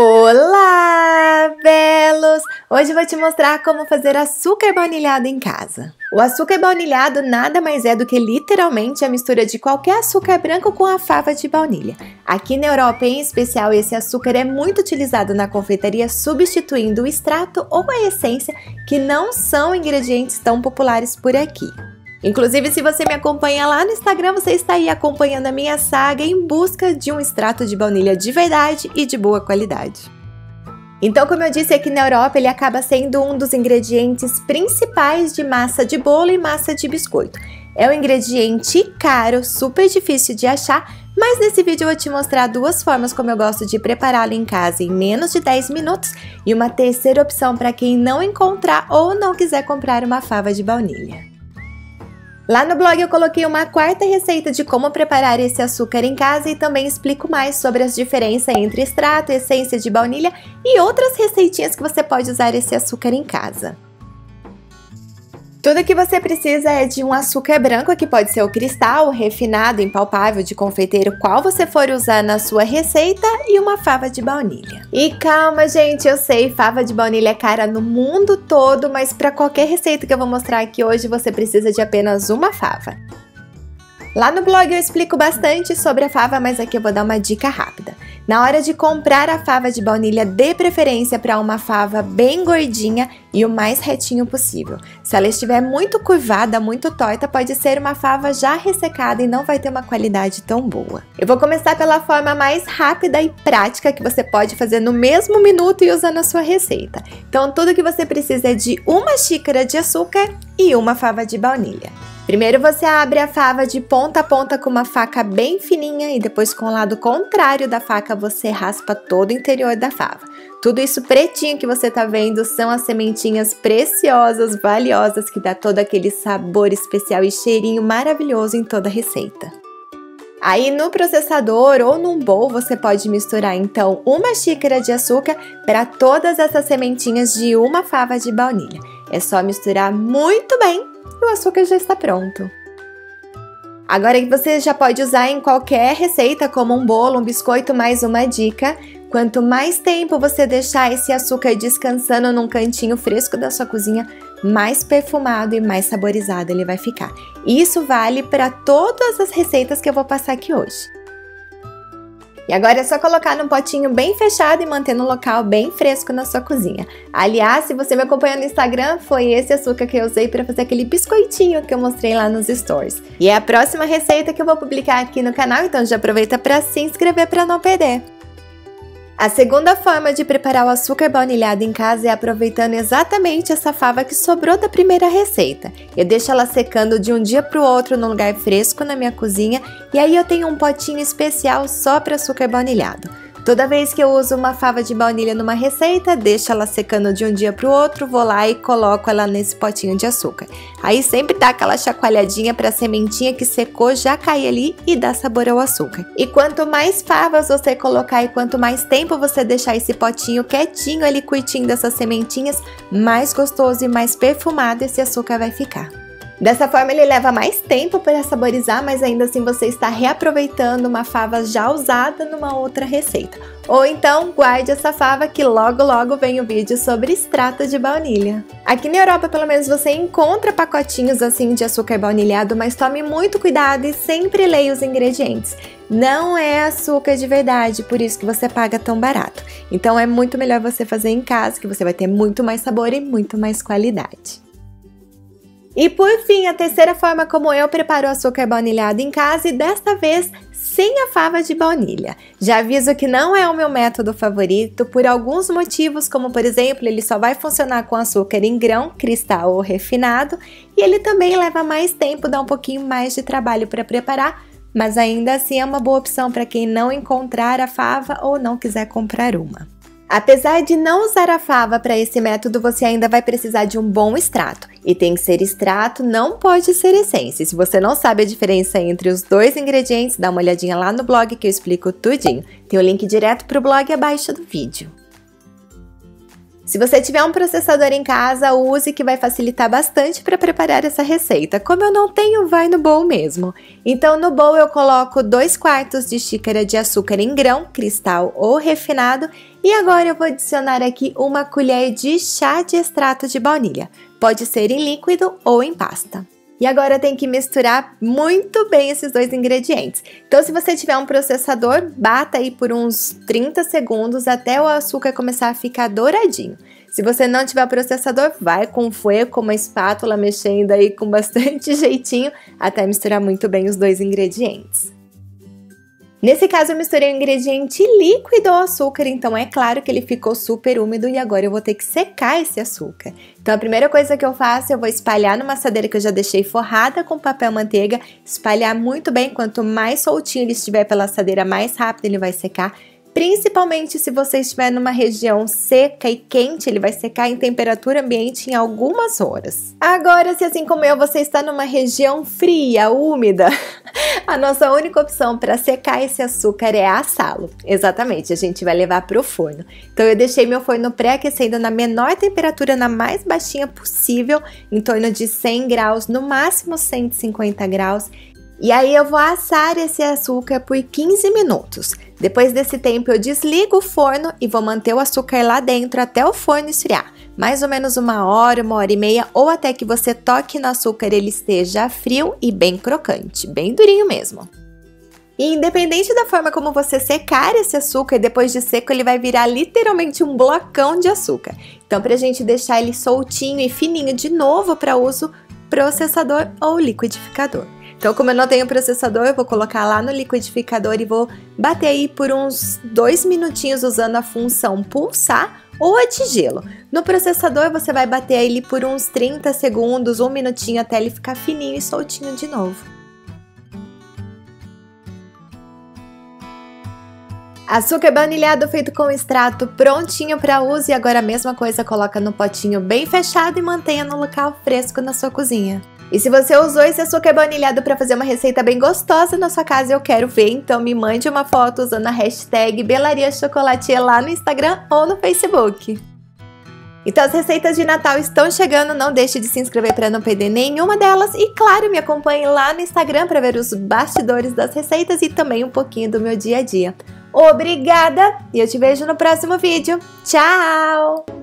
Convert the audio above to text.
Olá, belos! Hoje eu vou te mostrar como fazer açúcar baunilhado em casa. O açúcar baunilhado nada mais é do que literalmente a mistura de qualquer açúcar branco com a fava de baunilha. Aqui na Europa, em especial, esse açúcar é muito utilizado na confeitaria, substituindo o extrato ou a essência, que não são ingredientes tão populares por aqui. Inclusive, se você me acompanha lá no Instagram, você está aí acompanhando a minha saga em busca de um extrato de baunilha de verdade e de boa qualidade. Então, como eu disse, aqui na Europa ele acaba sendo um dos ingredientes principais de massa de bolo e massa de biscoito. É um ingrediente caro, super difícil de achar, mas nesse vídeo eu vou te mostrar duas formas como eu gosto de prepará-lo em casa em menos de 10 minutos e uma terceira opção para quem não encontrar ou não quiser comprar uma fava de baunilha. Lá no blog eu coloquei uma quarta receita de como preparar esse açúcar em casa e também explico mais sobre as diferenças entre extrato, essência de baunilha e outras receitinhas que você pode usar esse açúcar em casa. Tudo que você precisa é de um açúcar branco, que pode ser o cristal, o refinado, impalpável, de confeiteiro, qual você for usar na sua receita, e uma fava de baunilha. E calma, gente, eu sei, fava de baunilha é cara no mundo todo, mas para qualquer receita que eu vou mostrar aqui hoje, você precisa de apenas uma fava. Lá no blog eu explico bastante sobre a fava, mas aqui eu vou dar uma dica rápida. Na hora de comprar a fava de baunilha, dê preferência para uma fava bem gordinha e o mais retinho possível. Se ela estiver muito curvada, muito torta, pode ser uma fava já ressecada e não vai ter uma qualidade tão boa. Eu vou começar pela forma mais rápida e prática que você pode fazer no mesmo minuto e usar na sua receita. Então tudo que você precisa é de uma xícara de açúcar e uma fava de baunilha. Primeiro você abre a fava de ponta a ponta com uma faca bem fininha e depois com o lado contrário da faca você raspa todo o interior da fava. Tudo isso pretinho que você tá vendo são as sementinhas preciosas, valiosas, que dá todo aquele sabor especial e cheirinho maravilhoso em toda a receita. Aí no processador ou num bowl você pode misturar então uma xícara de açúcar para todas essas sementinhas de uma fava de baunilha. É só misturar muito bem e o açúcar já está pronto. Agora você já pode usar em qualquer receita, como um bolo, um biscoito, mais uma dica. Quanto mais tempo você deixar esse açúcar descansando num cantinho fresco da sua cozinha, mais perfumado e mais saborizado ele vai ficar. Isso vale para todas as receitas que eu vou passar aqui hoje. E agora é só colocar num potinho bem fechado e manter no local bem fresco na sua cozinha. Aliás, se você me acompanha no Instagram, foi esse açúcar que eu usei para fazer aquele biscoitinho que eu mostrei lá nos stories. E é a próxima receita que eu vou publicar aqui no canal, então já aproveita para se inscrever para não perder. A segunda forma de preparar o açúcar baunilhado em casa é aproveitando exatamente essa fava que sobrou da primeira receita. Eu deixo ela secando de um dia para o outro num lugar fresco na minha cozinha e aí eu tenho um potinho especial só para açúcar baunilhado. Toda vez que eu uso uma fava de baunilha numa receita, deixo ela secando de um dia para o outro, vou lá e coloco ela nesse potinho de açúcar. Aí sempre dá aquela chacoalhadinha para a sementinha que secou já cair ali e dar sabor ao açúcar. E quanto mais favas você colocar e quanto mais tempo você deixar esse potinho quietinho ali curtindo essas sementinhas, mais gostoso e mais perfumado esse açúcar vai ficar. Dessa forma ele leva mais tempo para saborizar, mas ainda assim você está reaproveitando uma fava já usada numa outra receita. Ou então guarde essa fava que logo logo vem o vídeo sobre extrato de baunilha. Aqui na Europa pelo menos você encontra pacotinhos assim de açúcar baunilhado, mas tome muito cuidado e sempre leia os ingredientes. Não é açúcar de verdade, por isso que você paga tão barato. Então é muito melhor você fazer em casa, que você vai ter muito mais sabor e muito mais qualidade. E por fim, a terceira forma como eu preparo o açúcar baunilhado em casa e desta vez sem a fava de baunilha. Já aviso que não é o meu método favorito por alguns motivos, como por exemplo, ele só vai funcionar com açúcar em grão, cristal ou refinado e ele também leva mais tempo, dá um pouquinho mais de trabalho para preparar, mas ainda assim é uma boa opção para quem não encontrar a fava ou não quiser comprar uma. Apesar de não usar a fava para esse método, você ainda vai precisar de um bom extrato. E tem que ser extrato, não pode ser essência. Se você não sabe a diferença entre os dois ingredientes, dá uma olhadinha lá no blog que eu explico tudinho. Tem o link direto para o blog abaixo do vídeo. Se você tiver um processador em casa, use, que vai facilitar bastante para preparar essa receita. Como eu não tenho, vai no bowl mesmo. Então no bowl eu coloco 2/4 de xícara de açúcar em grão, cristal ou refinado, e agora eu vou adicionar aqui 1 colher de chá de extrato de baunilha. Pode ser em líquido ou em pasta. E agora tem que misturar muito bem esses dois ingredientes. Então, se você tiver um processador, bata aí por uns 30 segundos até o açúcar começar a ficar douradinho. Se você não tiver processador, vai com o fouet, com uma espátula, mexendo aí com bastante jeitinho, até misturar muito bem os dois ingredientes. Nesse caso, eu misturei o ingrediente líquido ao açúcar, então é claro que ele ficou super úmido e agora eu vou ter que secar esse açúcar. Então a primeira coisa que eu faço, eu vou espalhar numa assadeira que eu já deixei forrada com papel manteiga, espalhar muito bem, quanto mais soltinho ele estiver pela assadeira, mais rápido ele vai secar. Principalmente se você estiver numa região seca e quente, ele vai secar em temperatura ambiente em algumas horas. Agora, se assim como eu, você está numa região fria, úmida, a nossa única opção para secar esse açúcar é assá-lo. Exatamente, a gente vai levar para o forno. Então eu deixei meu forno pré-aquecendo na menor temperatura, na mais baixinha possível, em torno de 100 graus, no máximo 150 graus. E aí eu vou assar esse açúcar por 15 minutos. Depois desse tempo eu desligo o forno e vou manter o açúcar lá dentro até o forno esfriar. Mais ou menos 1 hora e meia, ou até que você toque no açúcar e ele esteja frio e bem crocante, bem durinho mesmo. E independente da forma como você secar esse açúcar, depois de seco ele vai virar literalmente um blocão de açúcar. Então, pra gente deixar ele soltinho e fininho de novo para uso, processador ou liquidificador. Então, como eu não tenho processador, eu vou colocar lá no liquidificador e vou bater aí por uns 2 minutinhos usando a função pulsar ou a de gelo. No processador, você vai bater ele por uns 30 segundos, 1 minutinho, até ele ficar fininho e soltinho de novo. Açúcar baunilhado feito com extrato prontinho para uso, e agora a mesma coisa, coloca no potinho bem fechado e mantenha no local fresco na sua cozinha. E se você usou esse açúcar baunilhado para fazer uma receita bem gostosa na sua casa, eu quero ver, então me mande uma foto usando a hashtag BelariaChocolatier lá no Instagram ou no Facebook. Então as receitas de Natal estão chegando, não deixe de se inscrever para não perder nenhuma delas e, claro, me acompanhe lá no Instagram para ver os bastidores das receitas e também um pouquinho do meu dia a dia. Obrigada e eu te vejo no próximo vídeo. Tchau!